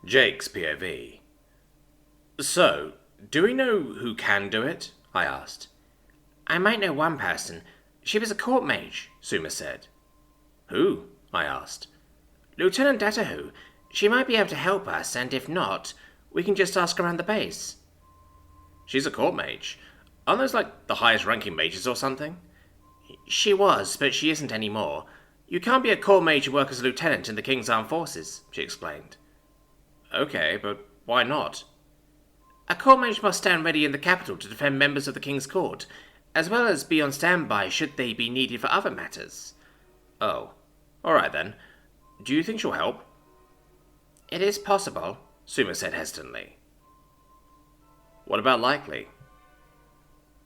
Jake's POV. So, do we know who can do it? I asked. I might know one person. She was a court mage, Suma said. Who? I asked. Lieutenant Datahu. She might be able to help us, and if not, we can just ask around the base. She's a court mage. Aren't those like the highest ranking mages or something? She was, but she isn't anymore. You can't be a court mage and work as a lieutenant in the King's Armed Forces, she explained. Okay, but why not? A court mage must stand ready in the capital to defend members of the King's Court, as well as be on standby should they be needed for other matters. Oh, alright then. Do you think she'll help? It is possible, Suma said hesitantly. What about likely?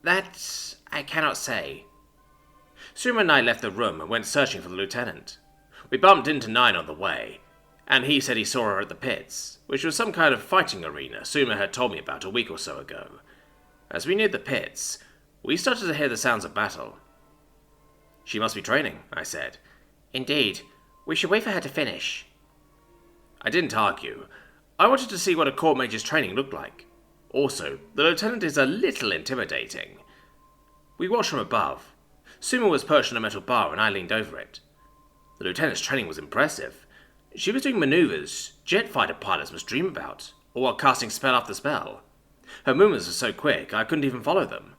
That I cannot say. Suma and I left the room and went searching for the lieutenant. We bumped into Nine on the way, and he said he saw her at the pits, which was some kind of fighting arena Suma had told me about a week or so ago. As we neared the pits, we started to hear the sounds of battle. She must be training, I said. Indeed. We should wait for her to finish. I didn't argue. I wanted to see what a court mage's training looked like. Also, the lieutenant is a little intimidating. We watched from above. Suma was perched on a metal bar and I leaned over it. The lieutenant's training was impressive. She was doing maneuvers jet fighter pilots must dream about, all while casting spell after spell. Her movements were so quick I couldn't even follow them.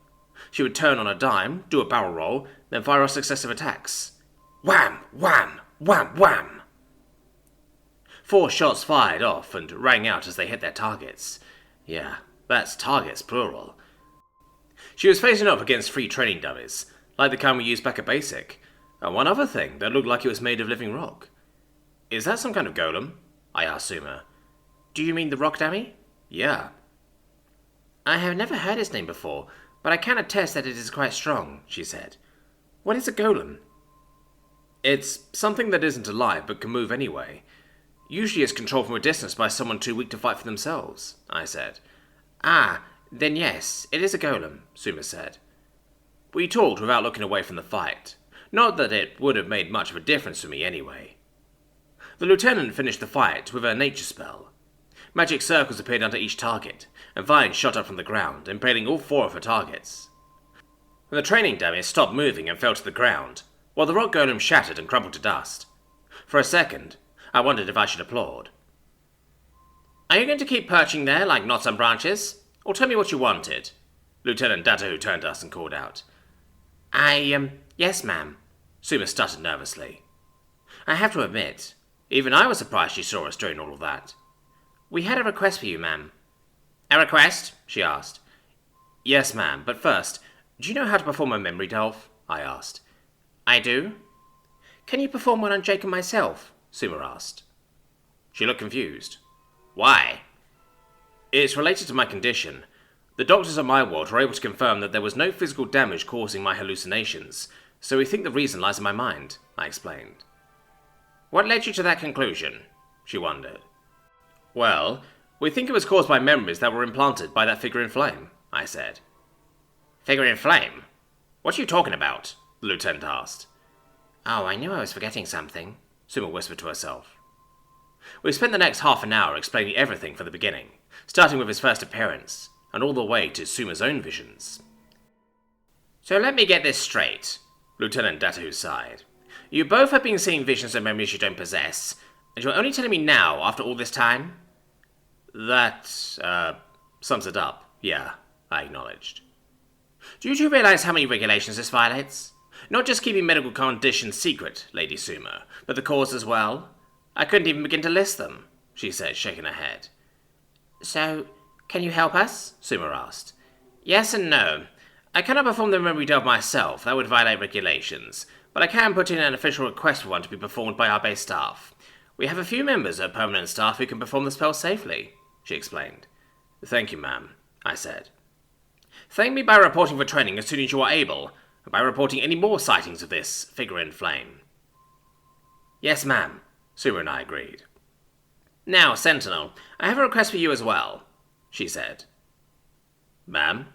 She would turn on a dime, do a barrel roll, then fire off successive attacks. Wham! Wham! Wham! Wham! 4 shots fired off and rang out as they hit their targets. Yeah, that's targets plural. She was facing up against 3 training dummies, like the kind we used back at basic, and one other thing that looked like it was made of living rock. Is that some kind of golem? I asked Suma. Do you mean the rock dummy? Yeah. I have never heard his name before, but I can attest that it is quite strong, she said. What is a golem? It's something that isn't alive but can move anyway. Usually it's controlled from a distance by someone too weak to fight for themselves, I said. Ah, then yes, it is a golem, Suma said. We talked without looking away from the fight. Not that it would have made much of a difference to me anyway. The lieutenant finished the fight with her nature spell. Magic circles appeared under each target, and vines shot up from the ground, impaling all 4 of her targets. The training dummy stopped moving and fell to the ground, while the rock golem shattered and crumbled to dust. For a second, I wondered if I should applaud. Are you going to keep perching there like knots on branches? Or tell me what you wanted? Lieutenant Datahu turned to us and called out. Yes, ma'am, Suma stuttered nervously. I have to admit, even I was surprised she saw us doing all of that. We had a request for you, ma'am. A request? She asked. Yes, ma'am, but first, do you know how to perform a memory delve? I asked. I do. Can you perform one on Jake and myself? Suma asked. She looked confused. Why? It's related to my condition. The doctors at my ward were able to confirm that there was no physical damage causing my hallucinations, so we think the reason lies in my mind, I explained. What led you to that conclusion? She wondered. Well, we think it was caused by memories that were implanted by that figure in flame, I said. Figure in flame? What are you talking about? The lieutenant asked. Oh, I knew I was forgetting something, Suma whispered to herself. We spent the next half an hour explaining everything from the beginning, starting with his first appearance, and all the way to Suma's own visions. So let me get this straight, Lieutenant Datahu sighed. You both have been seeing visions and memories you don't possess, and you're only telling me now after all this time? That, sums it up, yeah, I acknowledged. Do you two realize how many regulations this violates? Not just keeping medical conditions secret, Lady Suma, but the cause as well? I couldn't even begin to list them, she said, shaking her head. So, can you help us? Suma asked. Yes and no. I cannot perform the memory delve myself, that would violate regulations, but I can put in an official request for one to be performed by our base staff. We have a few members of permanent staff who can perform the spell safely, she explained. Thank you, ma'am, I said. Thank me by reporting for training as soon as you are able, and by reporting any more sightings of this figure in flame. Yes, ma'am, Suma and I agreed. Now, Sentinel, I have a request for you as well, she said. Ma'am?